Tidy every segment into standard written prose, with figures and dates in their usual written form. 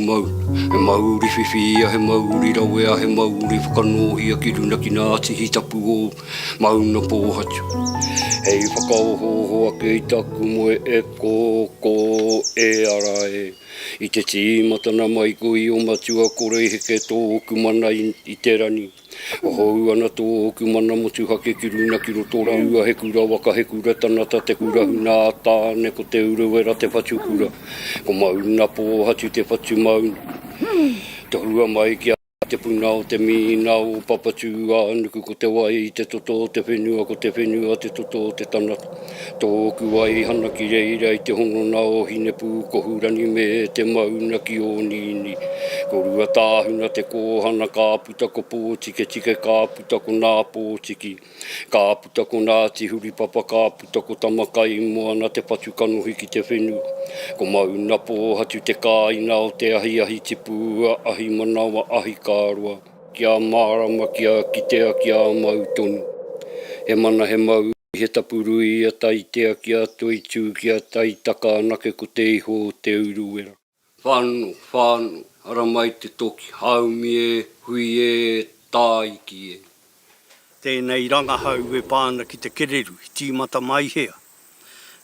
mau. He mauri whiwhia, he mauri rawea, he mauri whakanohia ki runa ki nā tihi tapu o mauna pōhatu. Hei whakaohoho ake i taku moe e kō e ara e. I te tīmatana mai ko i o matua kore heke tōku mana i te rani. O hou ana tōku mana motu hake ki runa ki roto reua he kura waka he kura tanata te kura huna tāne ko te uruwera te whatu kura. Ko mauna pōhatu te whatu mauna. Te hua mai ki a te puna o te mina o papatua anuku ko te wai te toto te whenua ko te whenua te toto te tanata. Tōku wai hana ki reira i te honona o hine pū ko hurani me te mauna ki o nini. Ko rua tāhuna te kōhana kāputa ko pōtike tike kāputa ko nā pōtiki. Kāputa ko nā tihuri papa kāputa ko tamakai moana te patu kanohi ki te whenua. Ko mauna pōhatu te kāina o te ahi tipua ahi manawa ahi kārua. Kia mārama kia kitea kia mautonu. He mana he mau he tapurui a taitea kia toitu kia taitaka anake ko te iho te uruwera. Whānu, ara mai te toki, haumie, huie, tāiki e. Tēnei rangahau e pāna ki te kereru, i tīmata mai hea.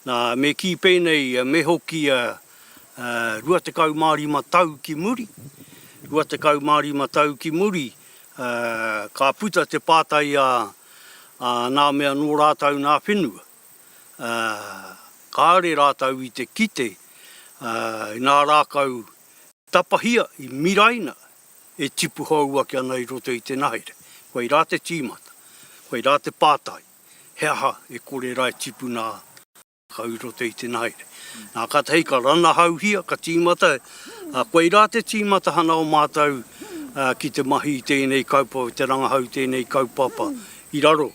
Nā me ki pēnei me hoki rua te kau mārima tau ki muri. Rua te kau mārima tau ki muri, ka puta te pātai nā mea nō rātau nā whenua. Kāre rātau i te kite, nā rākau tapahia i miraina e tipu haua ki ana i roto i te nahere. Koe rā te tīmata, koe rā te pātai, he aha e kore rai tipu nā kau roto i te nahere. Nā katahei ka rana hauhia, ka tīmata, koe rā te tīmata hana o mātou ki te mahi i tēnei kaupapa, te rangahau tēnei kaupapa, i raro,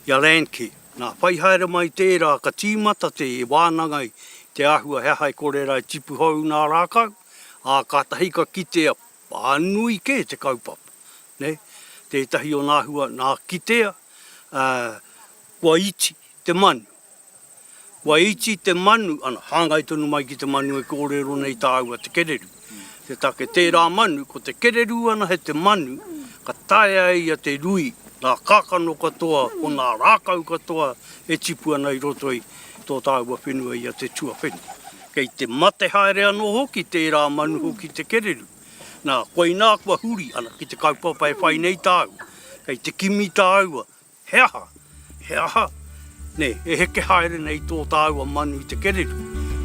ia landcare. Nā whaihaere mai tērā ka tīmata te wānangai, te ahua hea kore rai tipu hau nā rākau, kātahi ka kitea pānui ke te kaupapa. Ne? Tētahi o nā hua nā kitea, kua iti te manu. Kua iti te manu, ana hāngai tonu mai ki te manu e kōrero nei tāua te kereru. Te take tērā manu, ko te kereru ana he te manu, ka tae ai a te rui, nā kākano katoa, o nā rākau katoa, e tipu ana i roto i tō tāua whenua i a te tua whenua. Kei te mate haere anō hoki tērā manu hoki te kereru. Nā, koe nā kua huri ana ki te kaupapa e whai nei tāu. Kei te kimi tāua, he aha. Ne, e heke haere nei tō tāua manu i te kereru.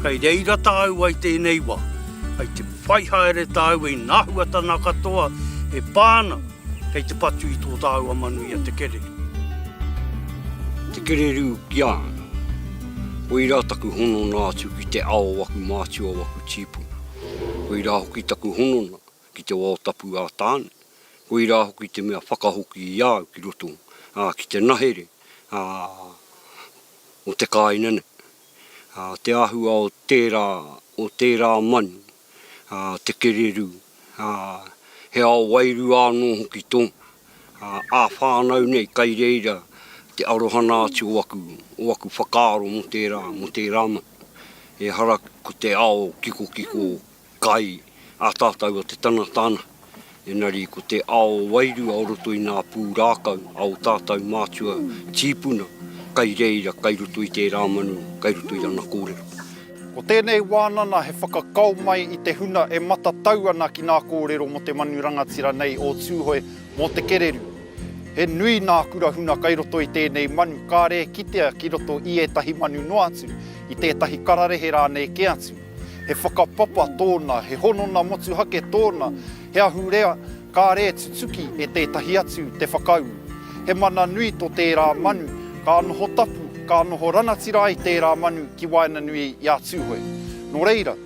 Kei reira tāua i tēnei wā. Kei te whai haere tāua i nāhua tana katoa e pāna. Kei te patu i tō tāua manu i a te kereru. Te kereru ki ana. Hoi rā taku honona atu ki te ao waku mātua waku tīpuna. Hoi rā hoki taku honona ki te wao tapu a tāne. Hoi rā hoki te mea whakahoki i au ki roto, ki te nahere, o te kāinane. Te ahua o tērā manu, te kereru, he ao wairu anō hoki tō. A whānau nei kai reira, te arohana atu o waku whakaaro mo tērā ma. E hara ko te ao kiko kai a tātou o te tanatana. Engari ko te ao wairu a roto i nā pū rākau ao tātou mātua tīpuna. Kai reira, kai roto i tērā manu, kai roto i ana kōrero. Ko tēnei wānana he whakakau mai i te huna e matatau ana ki nā kōrero mo te manu rangatira nei o Tūhoe mo te kereru. He nui nā kura huna kai roto i tēnei manu, kā re kitea ki roto i etahi manu no atu, i tētahi kararehe rānei ke atu. He whakapapa tōna, he honona motu hake tōna, he ahurea kā re tutuki e tētahi atu te whakau. He mana nui tō tērā manu, ka noho tapu, ka noho ranatira i tērā manu ki waina nui i a Tūhoe. Nō reira,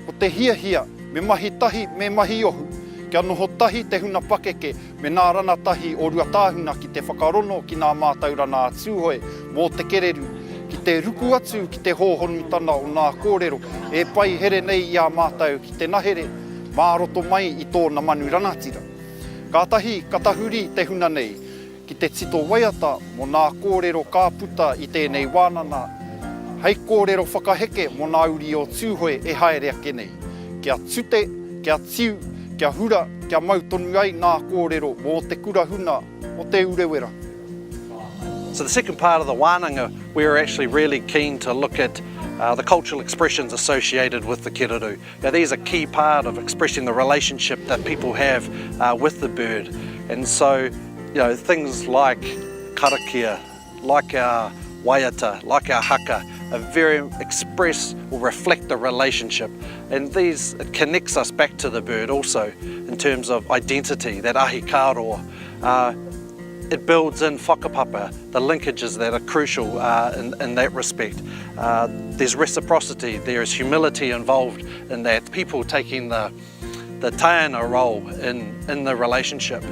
ko te hia, me mahi tahi, me mahi ohu, kia noho tahi te huna pakeke me nā rana tahi o rua tāhuna ki te whakarono ki nā mātaurana a Tūhoe mō te kereru, ki te ruku atu ki te hōhonutana o nā kōrero e pai here nei i a mātau ki te nahere, māroto mai i tōna manu rangatira. Kātahi katahuri te huna nei, ki te tito waiata mo nā kōrero ka puta i tēnei wānana, hei kōrero whakaheke mo nā uri o Tūhoe e haere ake nei. Kia tute kia tiu, kia hura, kia mautonu ai ngā kōrero mō te kurahuna o te urewera. So the second part of the wānanga, we're actually really keen to look at the cultural expressions associated with the kiraru. Now, these are a key part of expressing the relationship that people have with the bird. And so, things like karakia, like our waiata, like our haka, are very express or reflect the relationship. And it connects us back to the bird also in terms of identity, that ahi kāroa. It builds in whakapapa, the linkages that are crucial in that respect. There's reciprocity, there is humility involved in that, people taking the taina role in the relationship.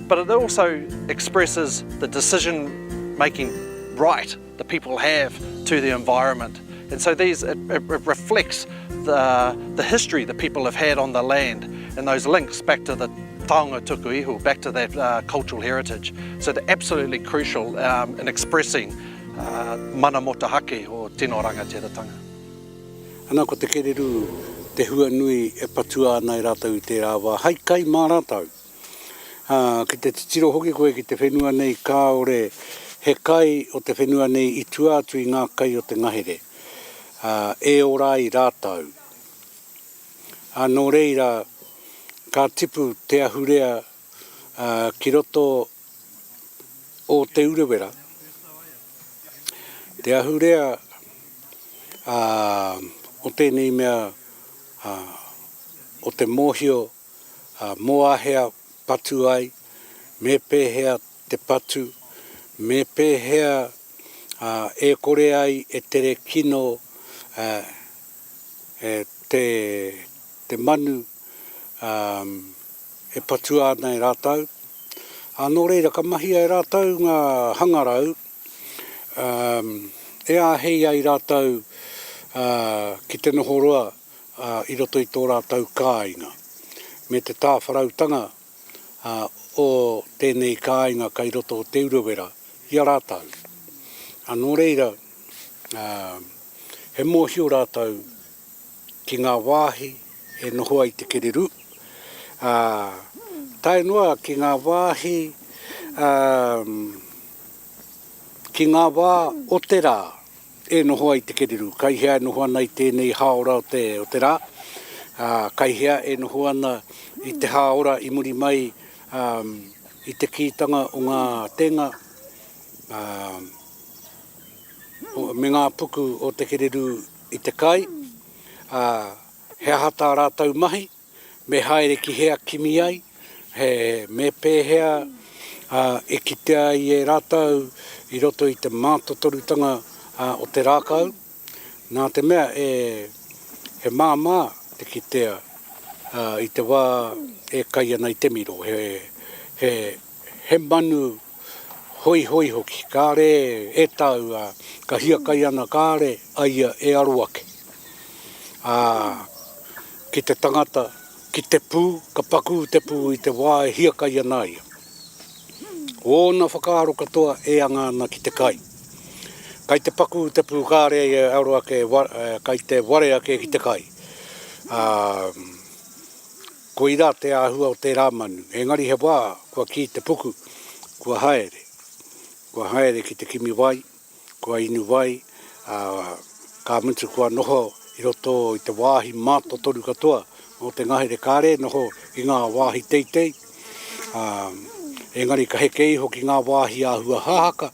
But it also expresses the decision-making right that people have to the environment. And so it reflects the history that people have had on the land and those links back to the taonga tuku ihu, back to that cultural heritage. So they're absolutely crucial in expressing mana motahake o tino rangatiratanga. Ana ko te kereru te hua nui e patua ana i rātau i te rāwa. Hai kai mā rātau. Ki te titiro hoki koe ki te whenua nei kāore, he kai o te whenua nei i tuātu i ngā kai o te ngahere. E ora i rātau. Nō reira, ka tipu te ahurea ki roto o te urewera. Te ahurea o tēnei mea o te mōhio moahea patu ai, me pēhea te patu, me pēhea e kore ai e tere kino te manu e patua ana i rātau. Nō reira, ka mahi ai rātau ngā hangarau, e āhei ai rātau ki te nohoroa i roto i tō rātau kāinga. Me te tāwharautanga o tēnei kāinga kai roto o te urewera i a rātau. Nō reira, he mōhio rātau ki ngā wāhi e noho ai te kereru. Tai noa ki ngā wāhi, ki ngā wā o te rā e noho ai te kereru. Kai hea e noho ana i tēnei haora o te rā. Kai hea e noho ana i te haora i muri mai i te kītanga o ngā tenga. Me ngā puku o te kereru i te kai. He hata rātau mahi, me haere ki hea kimi ai, me pēhea e kitea i e rātau i roto i te mātotorutanga o te rākau. Nā te mea he māmā te kitea i te wā e kai ana i te miro. He manu hoi hoki, kāre e tau, ka hia kai ana kāre aia e aruake. Ki te tangata, ki te pū, ka paku te pū i te wā e hia kai ana ia. Ōna whakaaro katoa e anga ana ki te kai. Kai te paku te pū kāre e aruake, kai te ware ake ki te kai. Ko ira te āhua o te rāmanu. Engari he wā, kua ki te puku, kua haere. Kua haere ki te kimi wai, kua inu wai, ka mutu kua noho i roto i te wāhi mātotoru katoa o te ngahere kāre noho i ngā wāhi teitei. Engari ka heke iho ki ngā wāhi āhua hāhaka.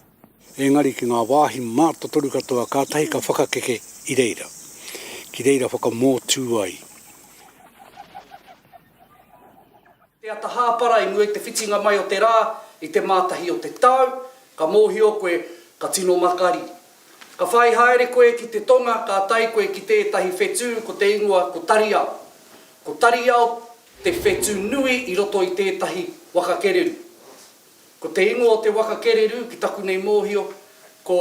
Engari ki ngā wāhi mātotoru katoa ka tahi ka whakakeke i reira. Ki reira whakamōtū ai. Te ata hāpara i mua i te whitinga mai o te rā, i te mātahi o te tau, ka mōhio koe ka tino makari. Ka whai haere koe ki te tonga, ka tai koe ki tētahi whetū, ko te ingoa, ko tariao. Ko tariao te whetū nui i roto i tētahi wakakereru. Ko te ingoa o te wakakereru, ki taku nei mōhio, ko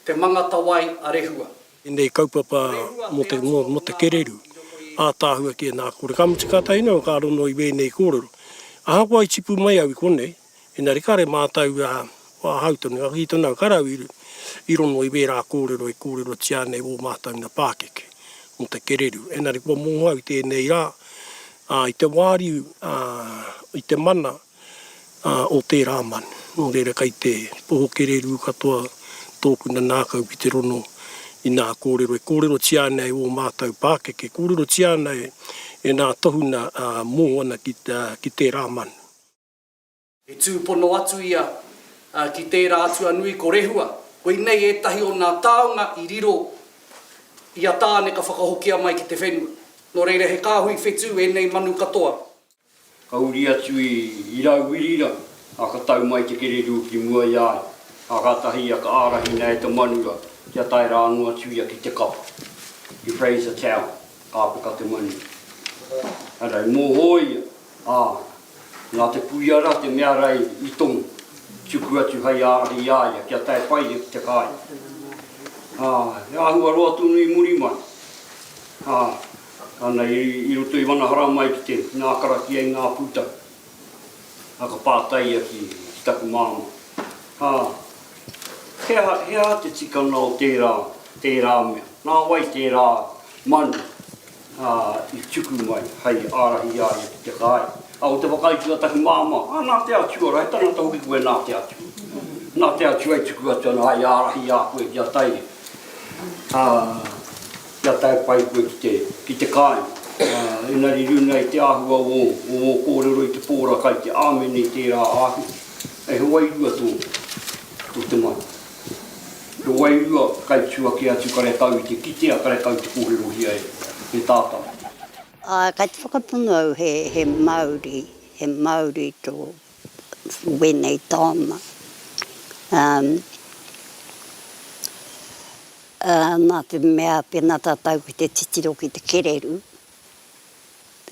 te mangata wai a rehua. Nei kaupapa mo te kereru, a tāhua ki nā kore. Ka mutika taina o ka rono i wēnei kōrero. A hako ai tipu mai au i konei, engari kare mātau wā hautonu, a hitona karau i rono i wērā kōrero e kōrero tia nei o mātau na pākeke mo te kereru. Engari kua mōhau tēnei rā, I te wāriu, i te mana o tērā manu. Nō reira kai te poho kereru katoa tōku na nākau ki te rono i nā kōrero. E kōrero tia nei o mātou Pākeke. Kōrero tia nei e nā tohuna mōhana ki tērā manu. E tūpono atu ia ki tērā atu anui ko rehua. Koe nei e tahi o nā taonga i riro ia tāne ka whakahokia mai ki te whenua. Nō reira he kāhui whetū e nei manu katoa. Ka uri atu i rau wirira, a ka tau mai te kereru ki mua iai. A ka tahi a ka ārahi nei te manura, kia tai rānu atu ia ki te kapa. I Fraser Town, ka apaka te manu. Arai, mō hoi, nā te puiara te mea rei i tongu. Tuku atu hei ārahi iai, kia tai pai ki te kai. E ahua roa tunu i muri mai. Ana i roto i wanahara mai ki te ngākaraki e ngā puta. A ka pātai ki taku māma. Hea te tikana o tērā mea. Nā wai tērā manu i tuku mai hei ārahi ai ki te kai. O te wakaitua taku māma. Nā te atua, hei tana tau ki koe nā te atua. Nā te atua i tuku atu ana hei ārahi a koe kia tai. Kia tai pai koe ki te kai. Engari runa i te āhua o kōrero i te pōra kai te āmeni tērā āhu. E hoi rua tō te mai. He hoi rua kai tua ki atu kare tau i te kitea kare tau te kōrero hia e tātau. Kai te whakapono au he Māori tō wenei tāma. Nā te mea pēnā tātau ki te titiro ki te kereru,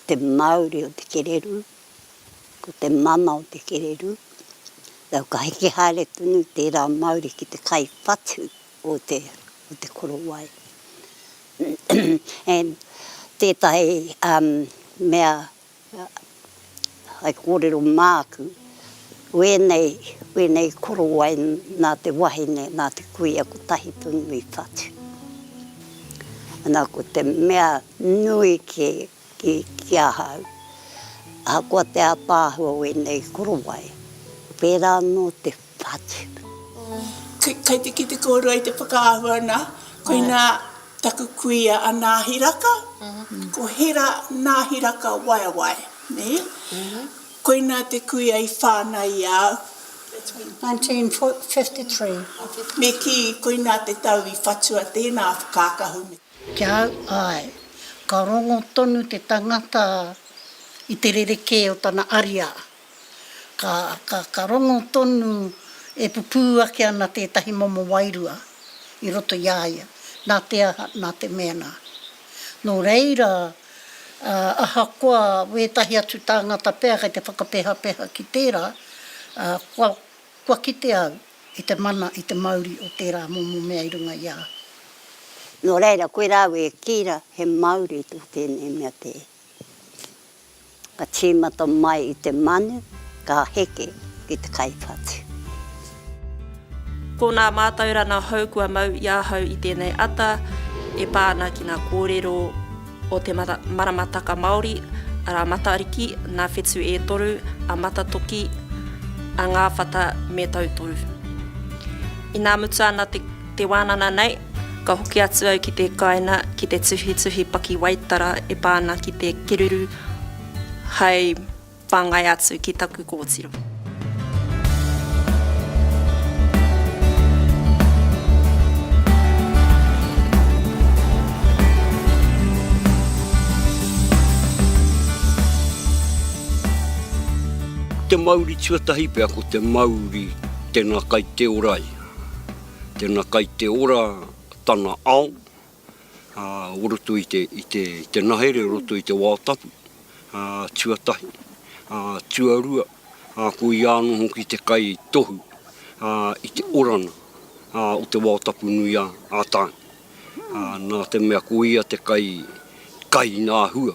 te Māori o te kereru, ko te mana o te kereru. Tau ka heke haere tunu tērā Māori ki te kai whatu o te korowai. And tētahi mea ai kōrero māku, Wēnei korowai nā te wahine, nā te kuia ko tahi tonu i whatu. Nā ko te mea nui ki ahau. Hakoa te apāhua wēnei korowai. Pērā no te whatu. Kei te ki te kōrua i te whakaahua nā, koe nā taku kuia a Nāhiraka, ko hera Nāhiraka waiawai, ne? Koe nā te kuia i whānai au. 1953. Me ki koe nā te tau i whatua tēnā whakakahu. Kia au ai, ka rongo tonu te tangata i te rereke o tana aria. Ka rongo tonu e pupu ake ana tētahi momo wairua i roto iaia. Nā te mena. Nō reira, ahakoa wētahi atu tāngata pēa kai te whakapeha ki tērā, kua kite au i te mana, i te Māori o tērā momo mea i runga ia. Nō reira, koe rāu e kira he Māori tō tēnei mea te. Ka tīmata mai i te manu, ka heke ki te kaiwhatu. Ko nā mātaura nā hau kua mau i ahau i tēnei ata, e pāna ki nā kōrero o te maramataka Māori, ara matariki, nā whetū e toru, a matatoki, a ngā whata me tautoru. I nā mutu ana te wānana nei, ka hoki atu au ki te kaina, ki te tuhi paki waitara, e pāna ki te keruru, hei pāngai atu ki taku kōtiro. Te Māori tuatahi pēr ko te Māori tēnā kai te orai. Tēnā kai te ora tana ao, roto i te nahere, roto i te wātapu, tuatahi, tuarua, ko i āno hoki te kai tohu, i te orana, o te wātapu nui a tāng. Nā te mea ko ia te kai nā hua,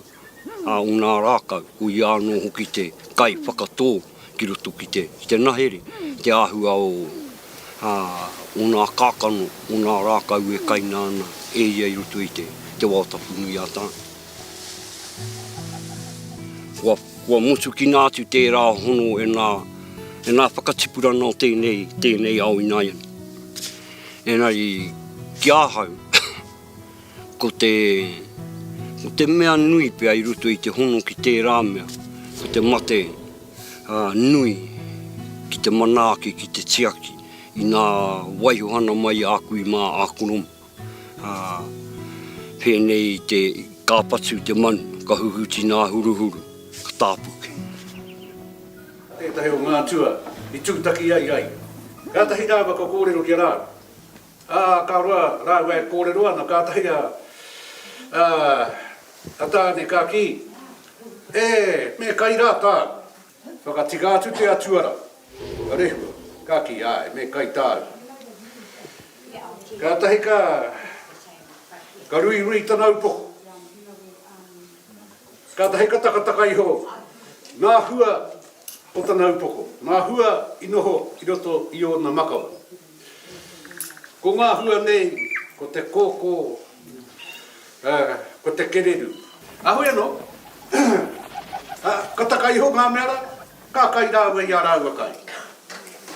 o nā rākau, ko i āno hoki te kai whakatō ki roto ki te nahere, te āhua o nā kākano, o nā rākau e kai nāna e ia i roto i te wātapu nui a tāng. Kua mutu ki nātu tērā hono e nā whakatipurana o tēnei au inaian. Enari, ki āhau, ko te mea nui pia i ruto i te hono ki tērā mea, ko te mate nui ki te manaaki, ki te tiaki, i nā waihohana mai āku i mā ākurum. Pēnei te kāpatu te manu, ka huhuti nā huruhuru, ka tāpuke. Tētahi o ngā tua, i tūtaki ai. Kātahi rāwa ka kōrero ki rā. Ka roa rāwa e kōrero ana, kātahi a tāne ka ki. Me kai rā tā, whakatika atu te atuara. Ka rehua, ka ki ai, me kai tāu. Kātahi ka rui tanau poko. Kātahi ka takataka iho, ngā hua o tanau poko. Ngā hua i noho i roto i o na makawa. Ko ngā hua nei, ko te kōkō, ko te kereru. Ahoi anō, ka taka iho ngā mea, ka kai rāua i a rāua kai.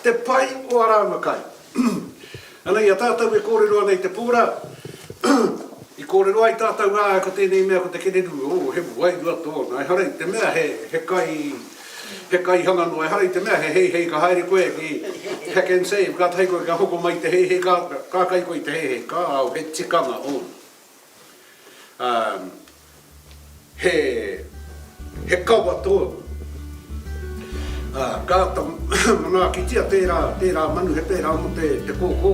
Te pai o a rāua kai. Anei, a tātou e kōrero anei te pūra. I kōrero ai tātou ko tēnei mea ko te kereru. He wai rua tōna. E harei te mea he kai hangano. E harei te mea hei ka haere koe ki hack and save. Ka tai koe ka hoko mai te hei ka kai koe te hei ka au he tikanga o. He kaua tōna. Ka ta mana kitia tērā manu he pērā mo te kōkō.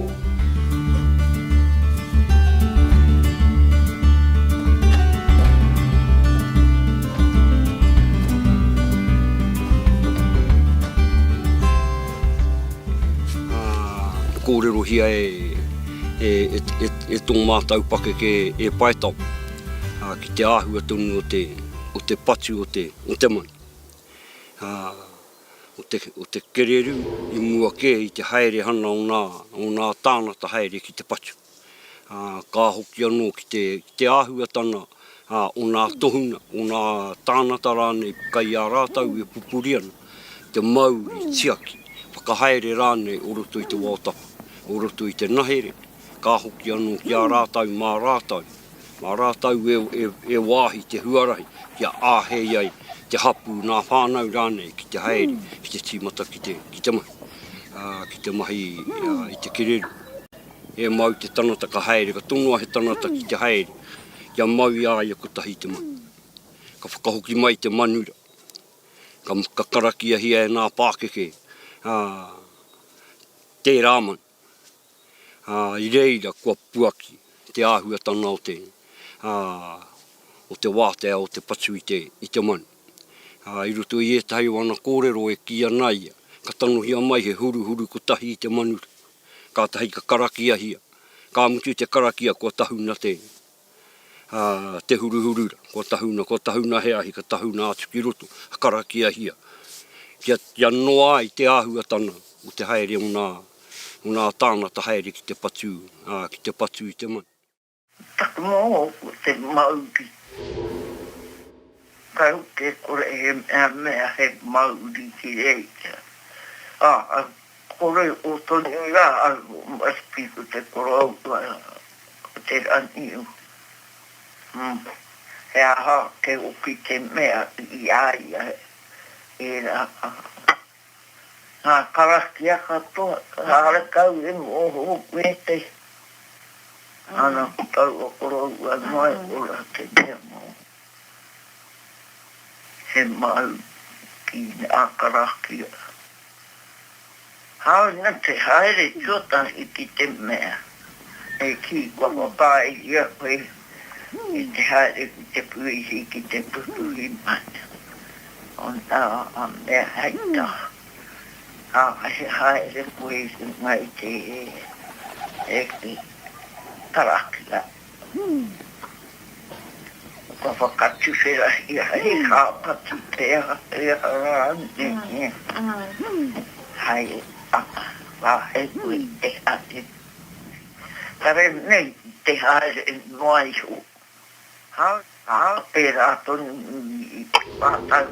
Kōrero hia e tō mātau pake ke e paetau ki te āhua tonu o te patu o te mani. O te kereru i mua ke i te haere hana o nā tānata haere ki te patu. Ka hoki anō ki te āhua tana o nā tohuna, o nā tānata rānei kai a rātau e pupuri ana, te mauri tiaki. Whakahaere rānei o roto i te wātapa, o roto i te nahere, ka hoki anō ki a rātau mā rātau. Mā rātau e wāhi te huarahi, kia āhei ai te hapu nā whānau rānei ki te haere, ki te tīmata ki te mahi. Ki te mahi i te kereru. E mau te tanata ka haere, ka tonua he tanata ki te haere, kia mau i āia ko tahi te mahi. Ka whakahoki mai te manura. Ka karakia hia e nā pākeke. Tērā mani. I reira kua puaki, te āhua tana o te wātea o te patu i te mani. I roto i etahi o ana kōrero e kia naia, ka tanohia mai he huru ko tahi i te manura. Ka tahi ka karakia hia. Ka mutu te karakia kua tahuna te huruhurura. Kua tahuna he ahi, ka tahuna atu ki roto, ka karakia hia. Kia noa ai te āhua tana o te haere o nā tānata haere ki te patu i te mani. Taku mō o te mauri. Kau te kore mea he mauri ki reita. Kore o toni rā, maspiku te koro au o te raniu. He aha ke oki te mea i aia e rā. Karakia katoa, hara kau e mōho me te. Ana kau o koro ua noe ora te mea mō. He mau ki a karakia. Hau na te haere tuota i ki te mea. E ki kua papai ia koe i te haere ki te puihi ki te pupuhi mana. O nā a mea haita. He haere koe i ngai te e ki karakia. Ka whakatu whera ia he kāpati pēha rāne. Hai wāhe koe te ate. Kare nei te haere mai ho. pērā tonu I pātau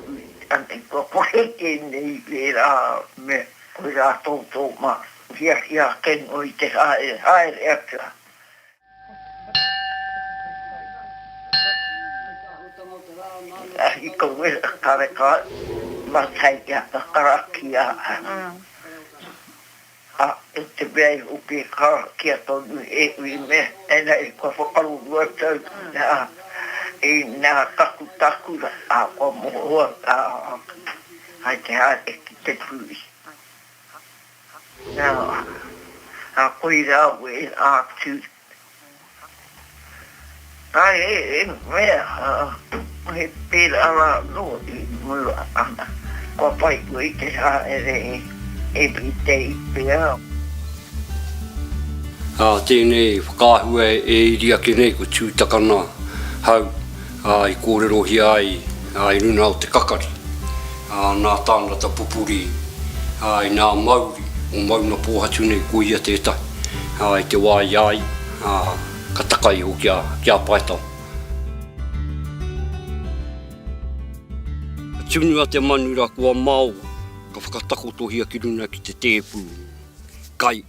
ane kua poheke nei pērā me koe rā tōtō ma hia kengo I te haere aka. I ko wera kareka matai ia ka karaki a te mea uke karaki a tonu ui me ena kua whakaru tau nā kaku a kua mohoa hai te haere ki te pui. Nā koe rā we a tū. Ai mea he pēra rā no I mua ana. Kua pai koe I te haere everyday pēra. Tēnei whakāhua iria ke nei ko tūtakana hau I kōrero hi ai I runa o te kakari. Nā tāngata pupuri I nā Māori o mauna pōhatu nei ko ia tētai. I te wai ai ka takai o kia paetau. Tunua te manura kua Māo ka whakatakotohia ki runa ki te tēpū kai.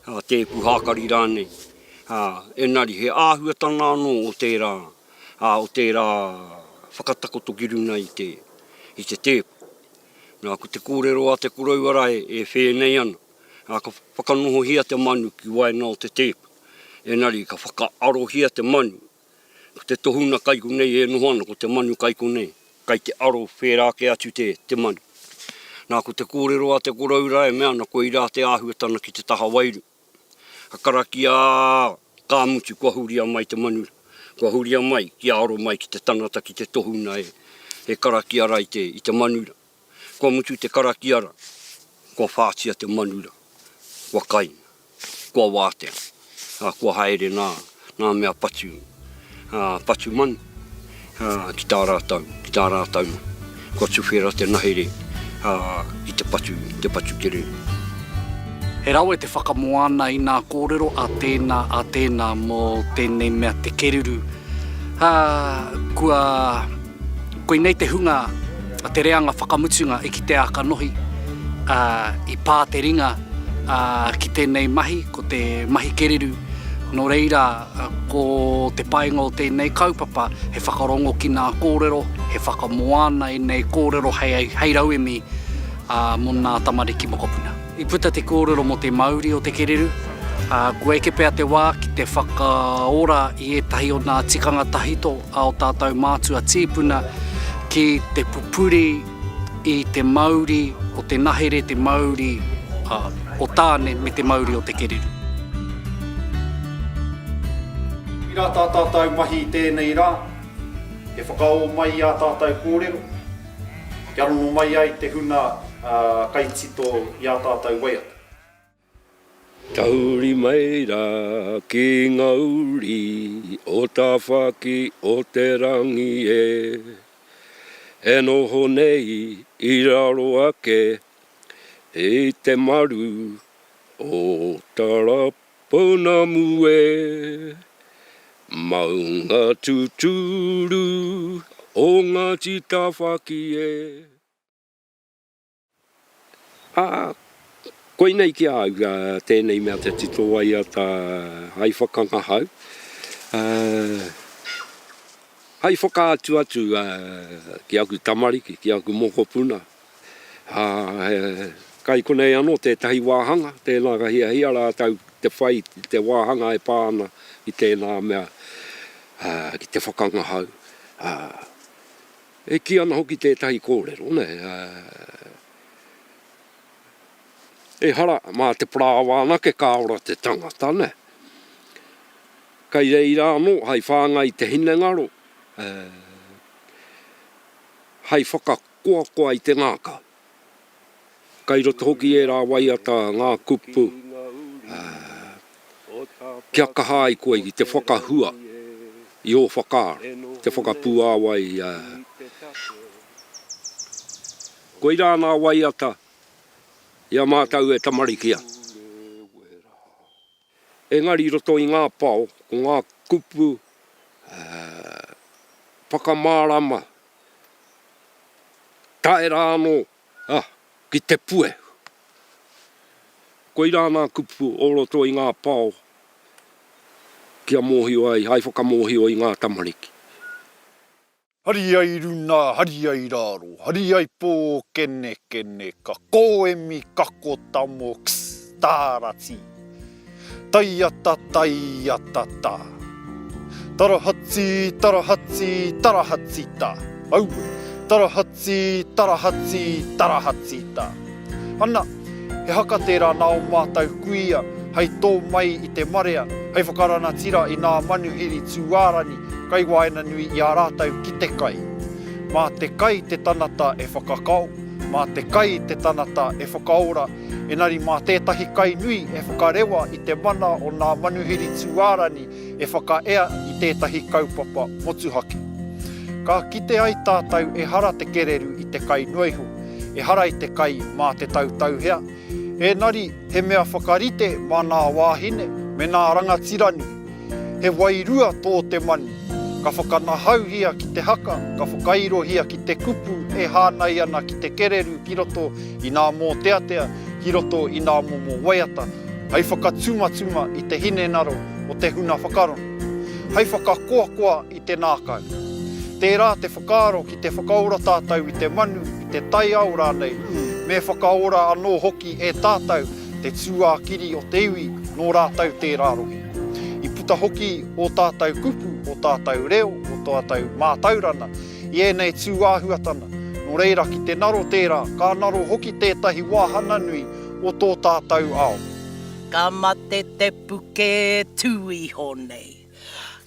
Tēpū hākari rānei. Enari he āhuatanga anō o tērā whakatakoto ki runa I te tēpū. Nā ko te kōrero a te korauara e whēnei ana. Ka whakanohohia te manu ki waena o te tēpū. Enari ka whakaarohia te manu. Ko te tohuna kaiko nei e nohana ko te manu kaiko nei. Kai te aro whērake atu te manu. Nā ko te kōrero a te koraura e mea na koe I rā te āhuatana ki te taha wairu. Ka karaki a kā mutu kua huria mai te manura. Kua huria mai ki aro mai ki te tanata ki te tohuna e karaki ara I te manura. Kua mutu te karaki ara. Kua whātia te manura. Kua kaina. Kua wātea. Kua haere nā mea patu. Patu manu. Ki tā rātau. Kua tuwhera te nahere I te patu kere. He rau e te whakamoana I nā kōrero a tēnā mō tēnei mea te keruru. Koe nei te hunga a te reanga whakamutunga I ki te ākanohi I pā te ringa ki tēnei mahi, ko te mahi kereru. No reira, ko te painga o tēnei kaupapa, he whakarongo ki nā kōrero, he whakamoana I nei kōrero hei rauemi mo nā tamariki mokopuna. I puta te kōrero mo te Māori o te kereru, kua eke pēr te wā ki te whakaora I etahi o nā tikanga tahito a o tātou mātua tīpuna ki te pupuri I te Māori o te nahere te Māori o tāne me te Māori o te kereru. I rā tā tātou mahi tēnei rā, he whakao mai a tātou kōrero, kia rono mai ai te huna kaitito I a tātou waiata. Tauri mai rā ki ngauri o tā whaki o te rangi E noho nei I raro ake I te maru o tarapona mue. Maunga tuturu o ngāti tāwhaki Koe nei ki au tēnei mea te tito ai a tā hai whakanga hau. Hai whakaatu atu ki aku tamariki, ki aku mokopuna. Kai konei anō tētahi wāhanga, tēnā ka hia rātau te whai, te wāhanga e pāna I tēnā mea. Ki te whakanga hau. E ki ana hoki tētahi kōrero, ne? E hara, mā te prāwana ke kāora te tangata, ne? Kai reira anō, hai whāngai te hinengaro. Hai whakakoakoa I te ngāka. Kai roto hoki e rā waiata ngā kupu. Kia kaha I koe I te whakahua. I o whakaara, te whakapua wai. Koe rāna waiata, ia mātau e tamarikia. Engari roto I ngā pao, ko ngā kupu, whakamārama, tae rāno, ki te pue. Koi rāna kupu o roto i ngā pāo, kia mōhio ai, hai whakamōhio i ngā tamariki. Hari ai runa, hari ai rāro, hari ai pō kene kene, ka kōemi kako tamo ks tārati. Taiata, taiata, tā. Tarahatsi, tarahatsi, tarahatsi, tā. Au, tarahatsi, tarahatsi, tarahatsi, tā. Ana, he haka tērā nā o mātau kuia, hei tō mai i te marea, hei whakarana tira i nā manuhiri tūārani, kai waena nui i a rātau ki te kai. Mā te kai te tanata e whakakau, mā te kai te tanata e whakaora, enari mā tētahi kai nui e whakarewa i te mana o nā manuhiri tūārani e whakaea i tētahi kaupapa motuhake. Ka kite ai tātou e hara te kereru i te kai nuihu, e hara i te kai mā te tautauhea. Enari he mea whakarite mā nā wāhine me nā rangatirani. He wairua tō te mani. Ka whakanahau hia ki te haka, ka whakairo hia ki te kupu e hānai ana ki te kereru ki roto i nā mō teatea, ki roto i nā momo waiata. Hei whakatumatuma i te hine naro o te huna whakarono. Hei whakakoakoa i te nākau. Tērā te whakaaro ki te whakaora tātou i te manu, i te tai aura nei, me whakaora anō hoki e tātou te tūākiri o te iwi nō rātou tērā rohi. I puta hoki o tātou kupu, o tātou reo, o tātou mātaurana, i ēnei tūāhuatana. Nō reira ki te naro tērā, ka naro hoki tētahi wāhana nui o tō tātou ao. Ka mate te puke tui honei.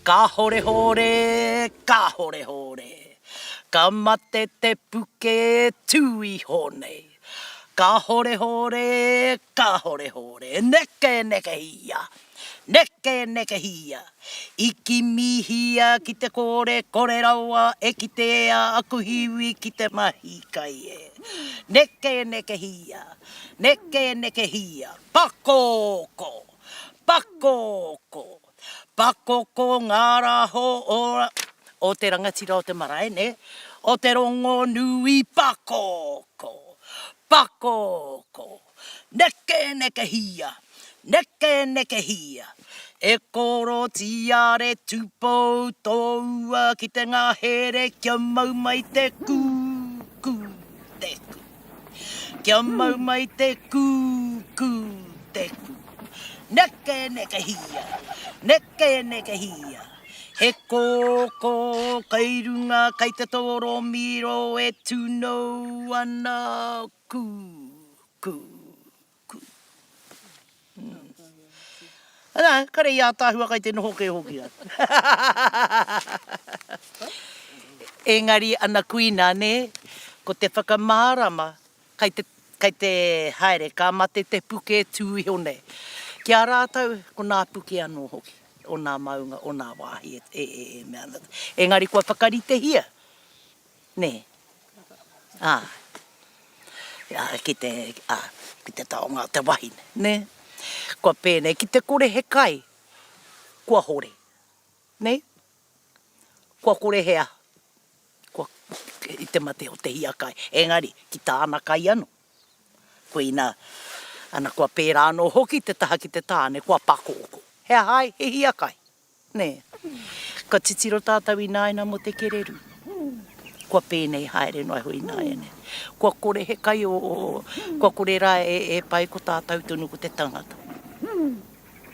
Ka hore hore, ka hore hore. Ka mate te puke tui honei. Ka hore hore, ka hore hore. Neke neke hia. Neke neke hia, iki mihia ki te kore, kore rawa e ki te ea, aku hiwi ki te mahi kai e. Neke neke hia, pakoko, pakoko, pakoko ngāra ho o te rangatira o te marae, ne? O te rongo nui pakoko, pakoko, neke neke hia. Neke neke hia, e koro tiare tupou toua ki te ngahere kia mau mai te ku te ku. Kia mau mai te ku te ku. Neke neke hia, he koko kai runga kai te toro miro e tunou ana ku. Ana, kare ia tāhua kai te noho ke hoki atu. Engari ana kuina ne, ko te whakamārama, kai te haere, ka mate te puke tui hone. Kia rātau, ko nā puke anō hoki, o nā maunga, o nā wāhi, mea nata. Engari kua whakarite hia, ne? Ki te taonga, te wahine, ne? Kua pēnei, ki te kore he kai, kua hore, ne? Kua kore hea, i te mate o te hia kai. Engari, ki tāna kai anu. Koe ina, ana kua pērā anō hoki te taha ki te tāne, kua pakoko. Hea hai, he hia kai, ne? Ka titiro tātou i nāina mo te kereru. Kua pēnei haere noai hui nāene. Kua kore he kai kua kore rā e pai ko tātou tunu ko te tangata.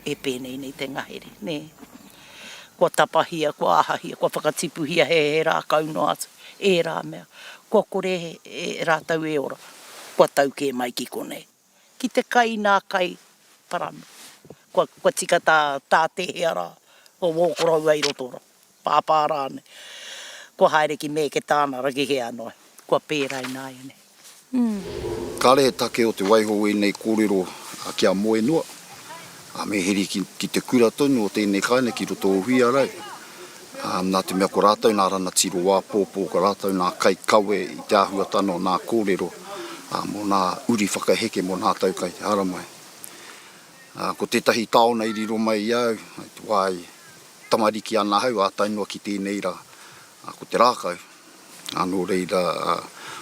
E pēnei nei te ngahere, ne? Kua tapahia, kua ahahia, kua whakatipuhia he rā kauno atu, e rā mea. Kua kore e rātau e ora, kua tauke mai ki konei. Ki te kai nā kai paranu. Kua tika tā te hea rā, o wōkorau ai rotora, pāpā rāne. Kua haere ki me ke tāna raki hea noe, kua pērai nāi ane. Kāre he take o te waiho e nei kōrero kia moe noa. Me heri ki te kura tonu o tēnei kaine ki roto o hui arai. Nā te mea ko rātau nā rana tiro wā pōpō ko rātau nā kai kawe i te āhuatana o nā kōrero. Mō nā uri whakaheke mō nā tau kai te haramai. Ko tētahi taona i riro mai iau, wai tamariki ana hau a tainua ki tēnei rā. ko te rākau. Anō reira,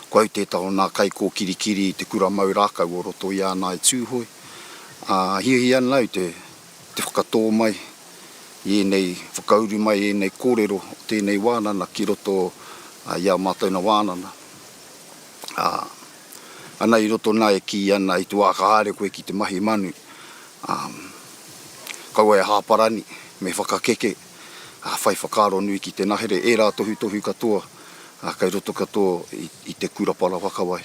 ko au tētaho nā kaiko kirikiri te kura mau rākau o roto i ānā e tūhoi. Hihi ana au te whakatō mai, i nei whakauru mai, i nei kōrero, tēnei wānana ki roto i a mātou na wānana. Ana i roto nā e ki ana i tu ākahare koe ki te mahi manu. Kaua e hāparani, me whakakeke, whai whakaro nui ki te nahere, e rā tohu katoa, kai roto katoa i te kurapara wakawai.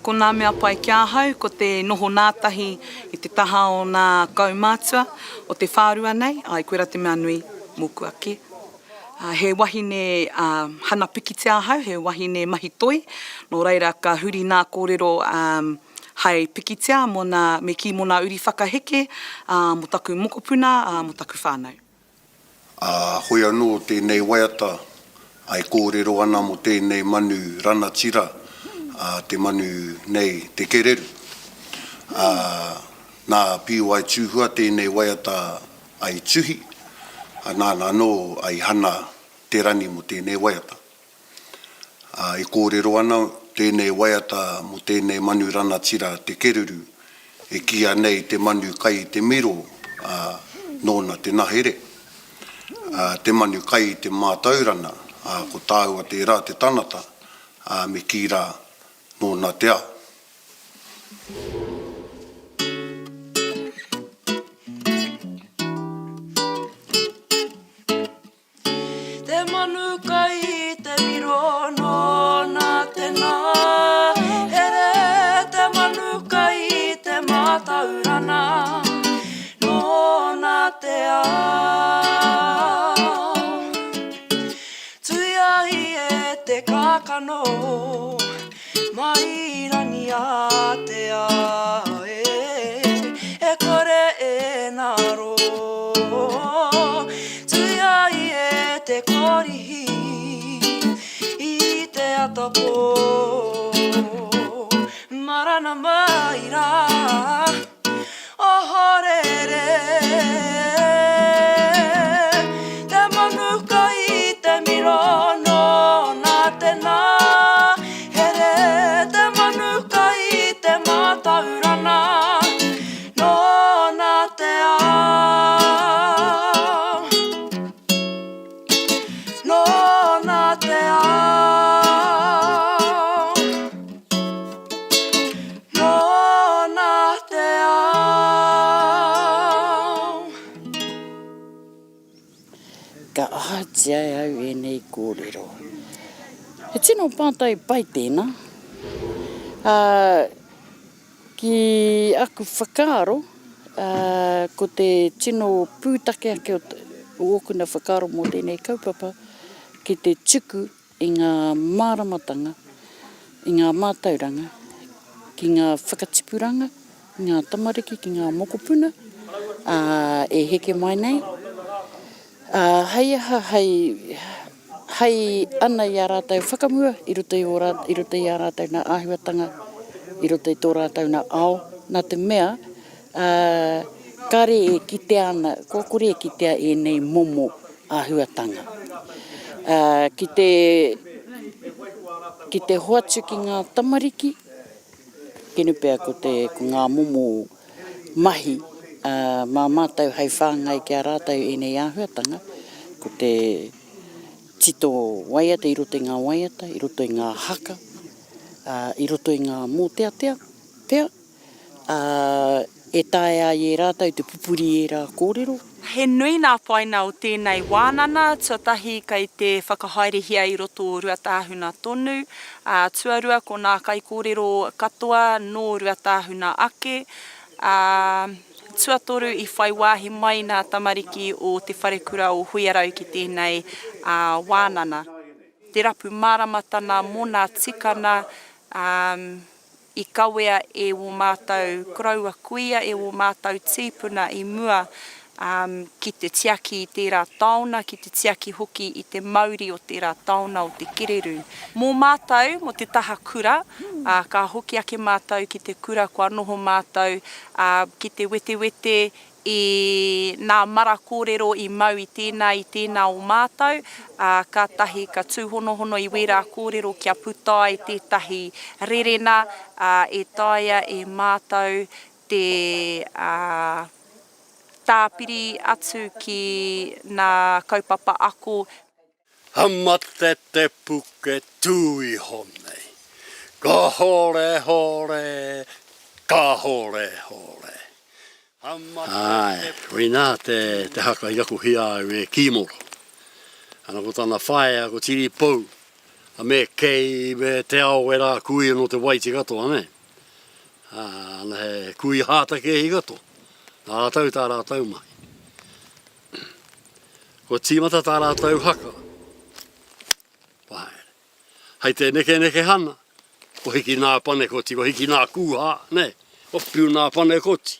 Ko nā mea pai kia hau, ko te noho nātahi i te taha o nā kaumātua o te whārua nei, ai koera te mea nui mōku ake. He wahine hana piki te ahau, he wahine mahi toi, no reira ka huri nā kōrero hei piki te mo nā me ki mo nā uri whakaheke, mo taku mokopuna, mo taku whānau. Hoi anō tēnei waiata, ai kōrero ana mo tēnei manu ranatira, te manu nei te kereru. Nā piu ai tūhua tēnei waiata ai tuhi, nāna anō ai hana te rani mo tēnei waiata. I kōrero ana tēnei waiata mo tēnei manu ranatira te kereru, e kia nei te manu kai te miro, nōna te nahere. Te manu kai te mātaurana, ko tāua te rā te tanata, me ki rā nōna te ao. Te manu kai te miro nōna te nā, here te manu kai te mātaurana, nōna te ao. Kakano, mai rani a te ae, e kore e naro. Tui ai e te korihi, i te atapo. Marana mai rā, o horere. Te manu kai te miro ai au e nei kōrero. He tino pātai pai tēnā. Ki aku whakaaro, ko te tino pūtake ake o okuna whakaaro mō tēnei kaupapa, ki te tuku i ngā māramatanga, i ngā mātauranga, ki ngā whakatipuranga, i ngā tamariki, ki ngā mokopuna, e heke mai nei. Hei ana i a rātau whakamua, i roto i a rātau nā āhuatanga, i roto i tō rātau nā ao. Nā te mea, kare e kitea ana, kōkore e kitea e nei momo āhuatanga. Ki te hoatu ki ngā tamariki, kenu pēr ko ngā momo mahi, mā mātau hei whāngai ki a rātau e nei āhuatanga, ko te tito waiata, i roto i ngā waiata, i roto i ngā haka, i roto i ngā mōteatea, pēr, e tae a i rātau te pupuri e rā kōrero. He nui nā paina o tēnei wānana, tuatahi kai te whakahaerehia i roto o ruatāhuna tonu, tuarua ko nā kai kōrero katoa no ruatāhuna ake, tuatoru i whai wāhi mai nā tamariki o te wharekura o Huiarau ki tēnei wānana. Te rapu māramatana mō nā tikana, i kawea e o mātou kraua kuia, e o mātou tīpuna i mua, ki te tiaki i tērā taona, ki te tiaki hoki i te mauri o tērā taona o te kereru. Mō mātou, mo te taha kura, ka hoki ake mātou ki te kura, kua noho mātou, ki te wete wete i nā mara kōrero i mau i tēnā o mātou, ka tahi ka tūhonohono i wera kōrero kia puta i tētahi rerena, e taia e mātou te tāpiri atu ki nā kaupapa ako. Hamate te puke tui honei, ka hore hore, ka hore hore. Ai, rina te haka i aku hia e kimoro. Ana ko tana whae ko tiri pou. A me kei me te ao e rā kui no te waiti katoa, ne? Ana he kui hāta ke i kato. Nā rātau tā rātau mai. Ko tīmata tā rātau haka. Pae. Hei te neke hana. Ko hiki nā pane koti, ko hiki nā kūha, ne? O piu nā pane koti.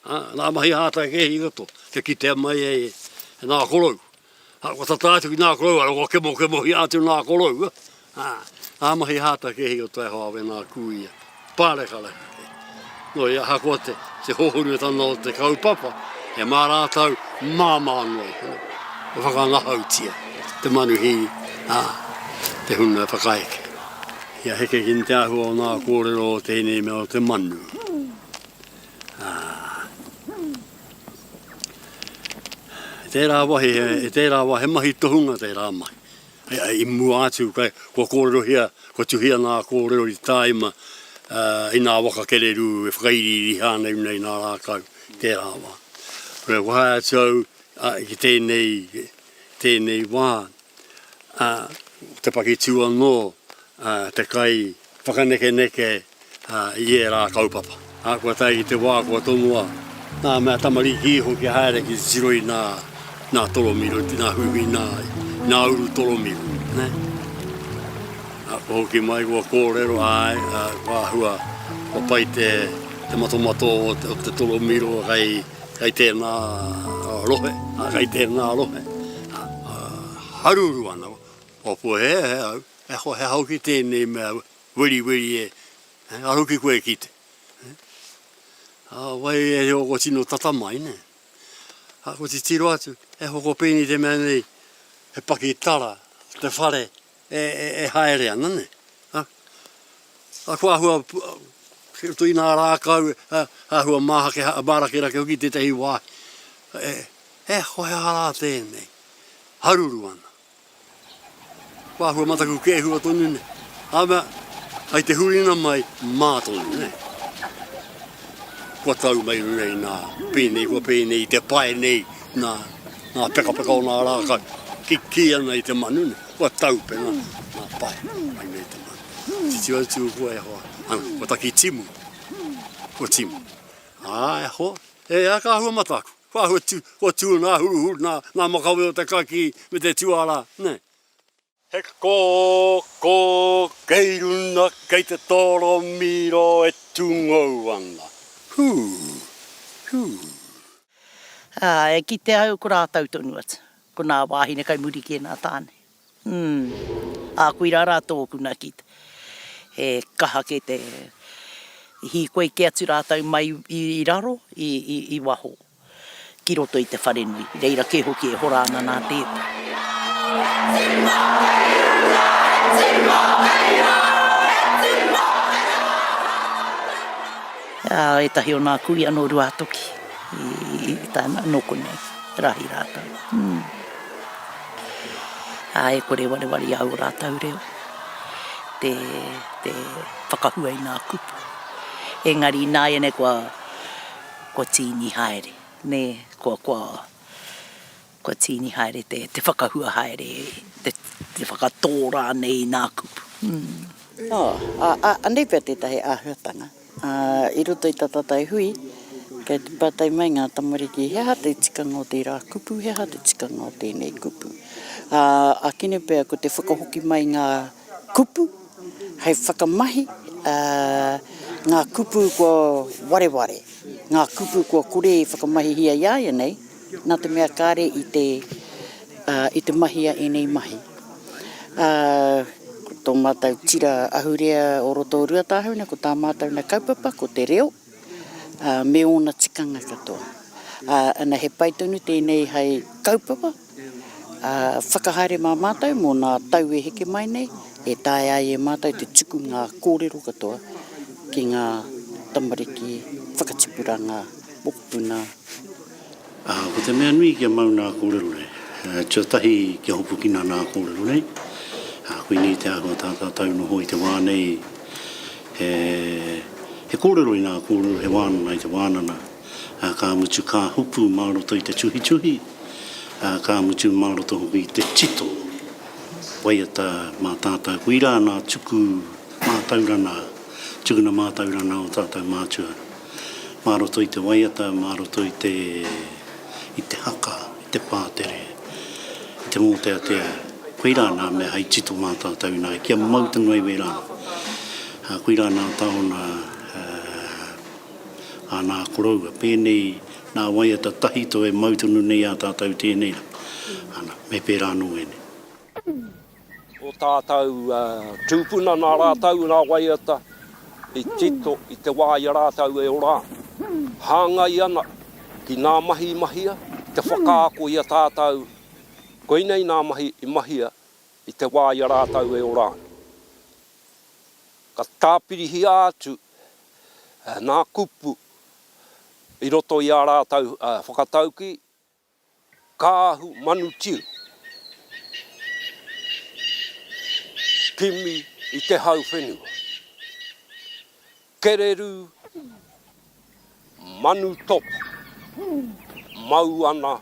Nā mahi hāta ke hi kato, ke ki te mai e nā korau. Ko tata atu ki nā korau, ko kemo hi atu nā korau. Nā mahi hāta ke hi kato e hoa we nā kuia. Pāre kare. No ia hako te hohuru e tana o te kaupapa, e mā rātau māmānoi. E whakanahau tia, te manuhi, te huna e whakaeke. Ia heke ki te ahua o nā kōrero o tēnei mea o te manu. Tērā wahe mahi tohunga tērā mahi. I mua atu kai, ko kōrero hia, ko tuhia nā kōrero i tāima, i nā waka kereru e whakairi i hānei nei nā rākau, tērā wā. Rea wahai atau, ki tēnei wā, te paki tua no, te kai whakaneke i e rā kaupapa. Kua tai ki te wā, kua tonua, nā mea tamariki iho ki haere ki ziroi nā tolomiro, nā hui nā uru tolomiro, ne? Ko hoki mai kua kōrero ai, kua hua, kua pai te matomato o te tolomiro kai tēnā rohe, kai tēnā rohe. Haruru ana, o pua he au, he hau ki tēnei mea wiri e, aru ki koe kite. Wai e heo ko tino tatamai, ne? Ko ti tiro atu, e hoko pēni te mea nei, he paki tara, te whare, e haere ana, ne? Kua hua, tui nā rākau, hua mārake rake hoki te tehi wā. E hoe hara tēnei, haruru ana. Kua hua mataku ke hua tonu, ne? Ama, ai te hurina mai, mātonu, ne? Kua tau mai nei nā pēnei, kua pēnei, te pae nei, nā peka o nā rākau. Ki ana i te manu, ne? Kua tau pena, nā pae, mai nei te manu. Titi atu kua e hoa, ana, kua taki timu, kua timu. E hoa, e aka hua mataku. Kua tū nā huru, nā makawe o te kaki me te tuara, ne? He kō, keiruna kei te toro miro e tungau ana. E ki te au ko rātau tonu atu, ko nā wāhine kai muri ki nā tāne. Kui rā tōku nā kita. He kaha ke te hi koe ke atu rātau mai i raro, i waho. Ki roto i te wharenui, reira ke hoki e hora ana nā tēta. E tahi o nā kui anō rua toki i tāna noko nei, rahi rātau. E kore warewari au rātau reo, te whakahua i nā kupu. Engari nā ene kua tīni haere, ne, kua tīni haere, te whakahua haere, te whakatora nei nā kupu. Anei pia tētahi āhuatanga. I roto i tatatai hui, kei te patai mai ngā tamariki, he ha te tikanga o te rā kupu, he ha te tikanga o tēnei kupu. A kine pia ko te whakahoki mai ngā kupu, hei whakamahi, ngā kupu kua wareware, ngā kupu kua kore i whakamahi hia iaia nei, nā te mea kāre i te mahia e nei mahi. Tō mātou tira ahurea o roto o ruatāhuna, ko tā mātou na kaupapa, ko te reo, me ona tikanga katoa. Ana he paitunu tēnei hei kaupapa. Whakahaere mā mātou mō nā tau e heke mai nei, e tae ai e mātou te tuku ngā kōrero katoa ki ngā tamariki whakatipuranga mokopuna. Ko te mea nui kia mau nā kōrero nei. Tia tahi kia hopukina nā kōrero nei. Koe ni te ahua tātā tau noho i te wā nei. He kōrero i nā kōrero he wānana i te wānana. Ka mutu ka hupu māroto i te tuhi tuhi. Ka mutu māroto hoki i te tito. Waiata mā tātou kuira nā tuku mātaurana. Tukuna mātaurana o tātou mātua. Māroto i te waiata, māroto i te haka, i te pātere. I te mōtea kuira nā mea hei tito mā tātou nā. Kia mautanu ai wera. Kuira nā taona nā koroua. Pēnei nā waiata tahito e mautanu nei a tātou tēnei. Me pērā no ene. O tātou tūpuna nā rātau nā waiata i tito i te wāia rātau e ora. Hāngai ana ki nā mahi mahia, te whakaako i a tātou. Koinei nā mahi i mahia i te wāia rātau e ora. Ka tāpirihi atu nā kupu i roto i a rātau whakatauki, kāhu manu tiu. Kimi i te hau whenua. Kereru manu topa. Mau ana.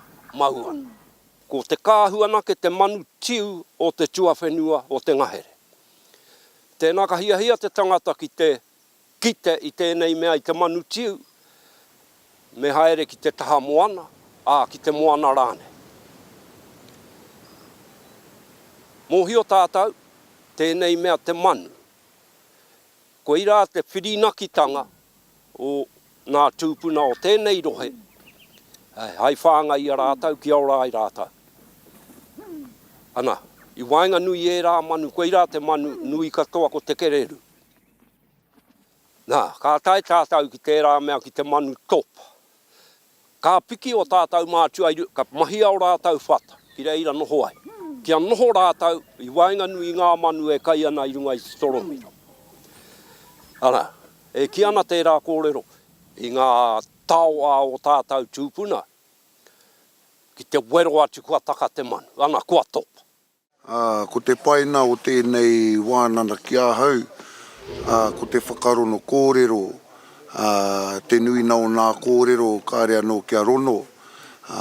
Ko te kāhu ana ke te manu tiu o te tua whenua o te ngahere. Tēnā ka hia te tangata ki te kite i tēnei mea i te manu tiu. Me haere ki te taha moana, ki te moana rāne. Mōhio tātou, tēnei mea te manu. Ko ira te whirinakitanga o nā tūpuna o tēnei rohe. Hai whāngai i a rātau ki aura i rātau. Ana, i wainga nui e rā manu, ko ira te manu nui katoa ko te kereru. Nā, ka tai tātou ki tērā mea ki te manu topa. Ka piki o tātou mātua i ka mahi au rātau whata, ki reira noho ai. Kia noho rātau, i wainga nui ngā manu e kai ana i runga i Storomira. Ana, e ki ana tērā kōrero, i ngā taoa o tātou tūpuna, ki te wero atu kua taka te manu, ana kua topa. Ko te paina o tēnei wānana ki ahau, ko te whakarono kōrero, te nui nao nā kōrero kāre anō kia rono,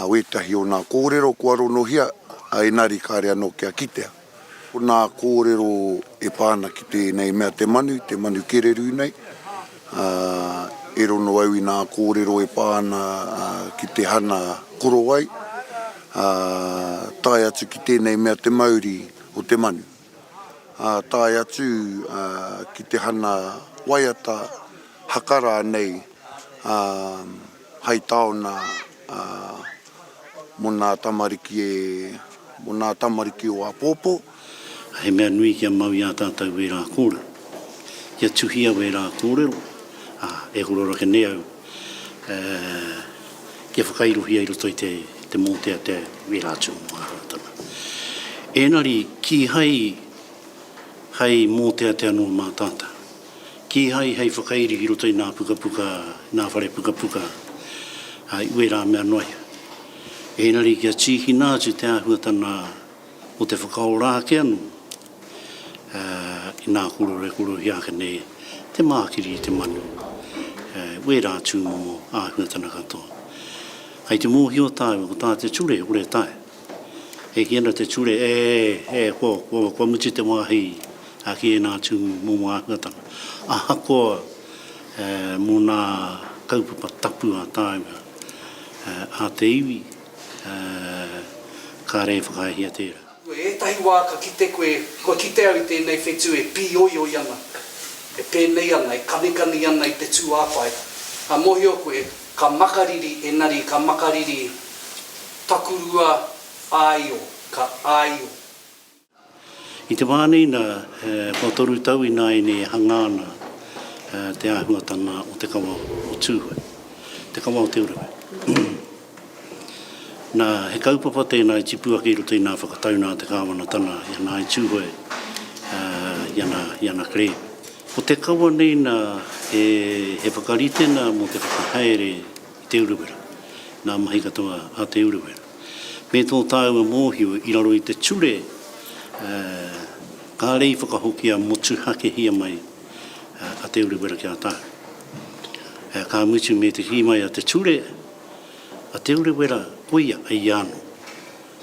wetahi o nā kōrero kua rono hia, enari kāre anō kia kitea. Ko nā kōrero e pāna ki tēnei mea te manu kereru nei. E rono au i nā kōrero e pāna ki te hana korowai. Tai atu ki tēnei mea te mauri o te manu. Tai atu ki te hana waiata hakara nei hai taona mo nā tamariki o Apopo. He mea nui kia mau i a tātou e rā kōrero. Kia tuhia e rā kōrero. E korora ke neau. Kia whakairohi ai roto i te mōtea te wera atu o Maharatana. Enari ki hei mōtea te anō mā tātou. Ki hei whakairi i roto i nā pukapuka, nā whare pukapuka, ue rā mea noia. Enari kia tihi nātu te ahuatana o te whakaora ke anu, i nā koro hiaka nei, te mākiri i te manu, ue rā tū mō ahuatana katoa. Hei te mōhio tāi, ko tā te ture, ure tāi. E ki ana te ture, kua muti te wāhi, a ki e nā tū mō ahuatana. Aha koa mō nā kaupapa tapu a tāima a te iwi ka rei whakaihia tērā. E tahi wā ka kite koe kite au i tēnei whetū e pi oi ana. E pēnei ana, e kanikani ana i te tū āwhai. A mohio koe ka makariri enari, ka makariri takurua aio, ka aio. I te wāneina, kua toru tau i nā ene hangāna te ahuatana o te kawa o tūhoi, te kawa o te urewe. Nā he kaupapa tēnā i tipu ake i roto i nā whakatauna te kāwana tana i nā i tūhoe i ana kre. Ko te kaua nei nā he whakarite nā mo te whakahaere i te uruwera, nā mahi katoa a te uruwera. Me tō tāua mōhio i raro i te ture, ka rei whakahoki a motu hake hia mai a te uruwera ki a tāu. Ka mutu me te hi mai a te ture, a te uruwera koia ai anu,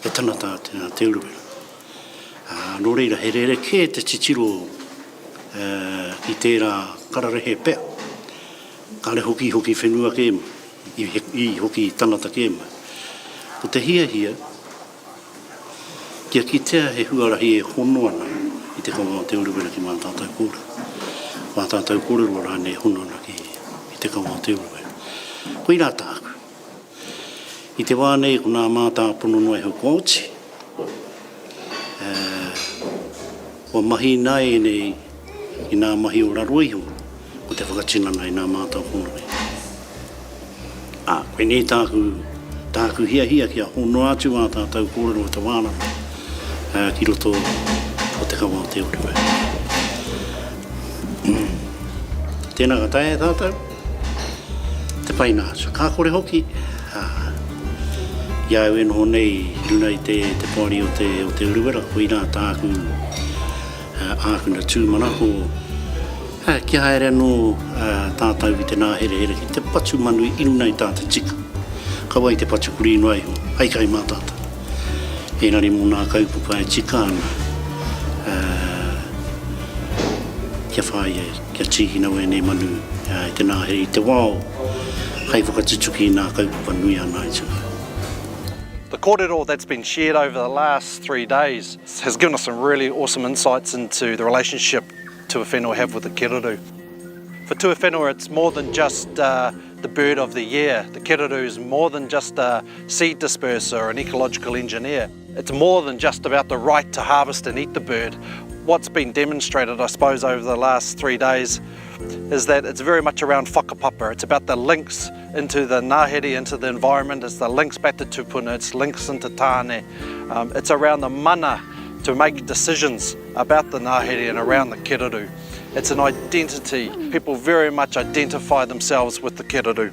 e tanata te uruwera. Nō reira, he rere kē te titiro i tērā kararehe pea. Ka re hoki whenua ke ma, i hoki tanata ke ma. Ko te hia, kia ki tea he huarahi e hono ana i te kaua te uruwera ki mā tātou kōra. Mā tātou kōra roa rāne hono ana ki i te kaua te uruwera. Koe rā tāku. I te wānei ko nā mātā pono noe hau kōti. Wa mahi nai nei i nā mahi o raroiho o te whakatinana i nā mātā pono nei. Koe nei tāku hia kia hono atu a tātou kōrero o te wāna ki roto o te kaua te uruwera. Tēnā ka tae tātou. Te paina atu. Kā kore hoki. Ia e noho nei luna i te pāri o te uruwera, koe nā tāku ākuna tūmanako. Kia haere anō tātou i te nāhere ki te patu manu i inu nei tātou tika. Kawa i te patu kuri inu aiho, aikai mā tātou. Enari mō nā kaupapa e tika ana. Kia whai e, kia tihina we nei manu i te nāhere i te wao. Hei whakatutuki nā kaupapa nui ana i tika. The kōrero that's been shared over the last 3 days has given us some really awesome insights into the relationship tuawhenua have with the kiraru. For tuawhenua, it's more than just the bird of the year. The kiraru is more than just a seed disperser or an ecological engineer. It's more than just about the right to harvest and eat the bird. What's been demonstrated, I suppose, over the last 3 days is that it's very much around whakapapa. It's about the links into the ngāhere, into the environment. It's the links back to tupuna, it's links into tāne. It's around the mana to make decisions about the ngāhere and around the kiraru. It's an identity. People very much identify themselves with the kiraru.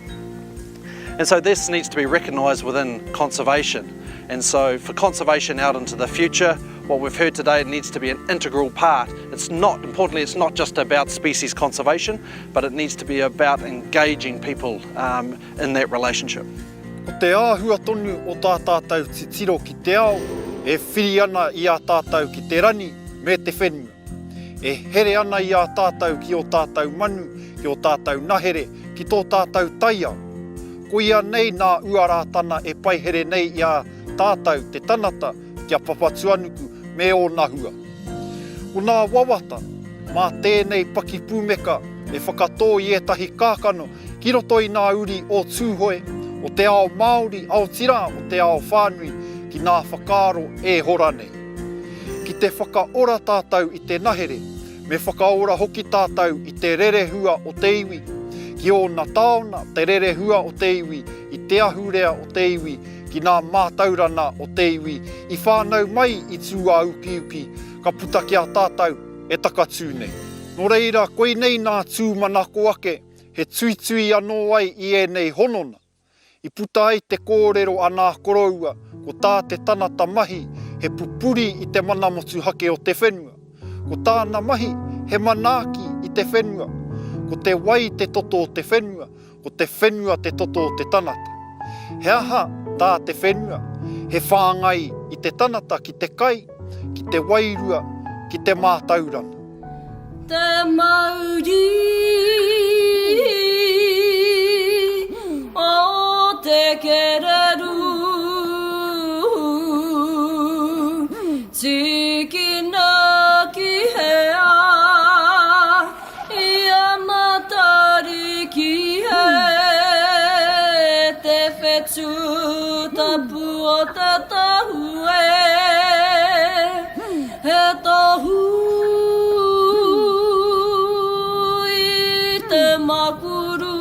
And so this needs to be recognised within conservation. And so for conservation out into the future, what we've heard today needs to be an integral part. Importantly, it's not just about species conservation, but it needs to be about engaging people in that relationship. O te āhua tonu o tā tātou titiro ki te ao, e whiri ana i a tātou ki te rani me te whenua. E here ana i a tātou ki o tātou manu, ki o tātou nahere, ki tō tātou taia. Ko ia nei nā uarātana e pai here nei i a tātou te tanata kia papatuanuku me o nahua. O nā wawata, mā tēnei paki pūmeka e whakatō i etahi kākano ki roto i nā uri o tūhoe, o te ao Māori, Aotearoa, o te ao whānui ki nā whakaaro e horane. Ki te whakaora tātou i te nahere, me whakaora hoki tātou i te rerehua o te iwi, ki o nā taona te rerehua o te iwi, i te ahurea o te iwi, ki nā mātaurana o te iwi, i whānau mai i tūā uki, ka puta ki a tātou e takatūne. Nō reira, koe nei nā tūmanako ake, he tui anō ai i e nei honona. I puta ai te kōrero a nā koroua, ko tā te tanata mahi, he pupuri i te manamotu hake o te whenua. Ko tāna mahi, he manaki i te whenua. Ko te wai te toto o te whenua, ko te whenua te toto o te tanata. He aha tā te whenua, he whāngai i te tanata ki te kai, ki te wairua, ki te mātaurana. Te mauri o te kereru, tikina ki hea, ia matari ki he, te whetu tapu o te tahue, he tohu makuru,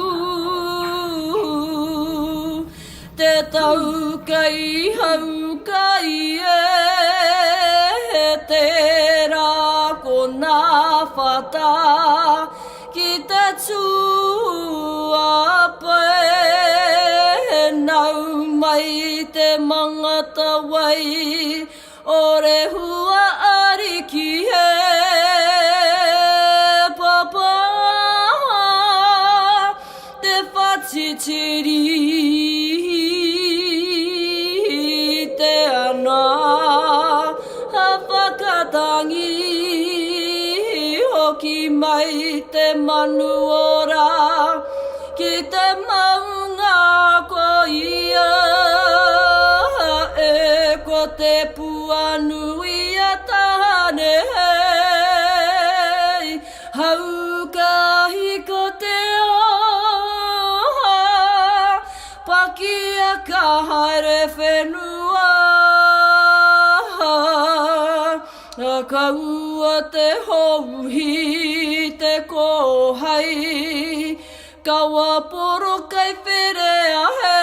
te tau kai hau kai te rā ko nā whata ki te tua pai nau mai te mangata wai o re hua ariki he papa te whatitiri te ana ha whakatangi hoki mai te manu ora ki te maunga ko ia e ko te puanui a tahane hei haukahi ko te oha pakia ka haere whenua a kaua te houhi te kohai kaua poro kai where a he